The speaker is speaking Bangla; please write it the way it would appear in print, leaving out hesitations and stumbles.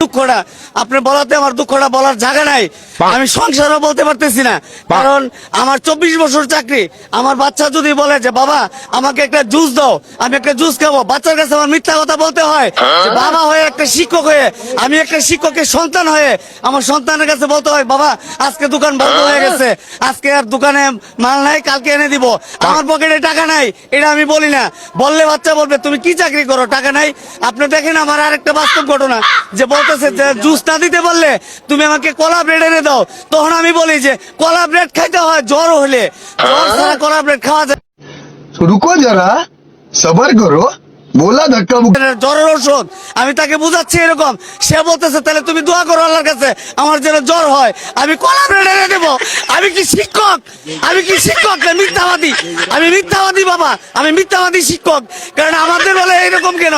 দুঃখটা আপনি বলাতে আমার দুঃখটা বলার জায়গা নাই। আমি সংসারও বলতে পারতেছি না, কারণ আমার 24 বছর চাকরি। আমার বাচ্চা যদি বলে যে বাবা আমাকে একটা জুস দাও, আমি একটা জুস খাবো, বাচ্চার কাছে আমার মিথ্যা কথা বলতে হয় যে বাবা হয়ে, একটা শিক্ষক হয়ে, আমি একটা শিক্ষকের সন্তান হয়ে আমার সন্তানের কাছে বলতে হয় বাবা আজকে দোকান বন্ধ হয়ে গেছে, আজকে আর দোকানে মাল নাই, কালকে এনে দিব, আমার পকেটে টাকা নাই। এটা আমি বলি না, বললে বাচ্চা বলবে তুমি কি চাকরি করো, টাকা নাই। আপনি দেখেন আমার আরেকটা বাস্তব ঘটনা, যে বলতেছে যে জুস না দিতে পারলে তুমি আমাকে কলা ব্রেড এনে দাও। তখন আমি বলি যে কলা ব্রেড খাইতে হয় জ্বর হলে, জ্বর ছাড়া কলা ব্রেড খাওয়া যায়। रुको जरा सबर करो बोला धक्का मुक्की জ্বরের ঔষধ আমি তাকে বুঝাচ্ছি এরকম, সে বলতেছে তাহলে তুমি দোয়া করো আল্লাহর কাছে আমার যেন জ্বর হয়, আমি কলা ব্রেড এনে দেবো। আমি কি শিক্ষক? আমি কি শিক্ষক না মিথ্যাবাদী? আমি মিথ্যাবাদী বাবা, আমি মিথ্যাবাদী শিক্ষক। কারণ আমাদের বলে এরকম কেন?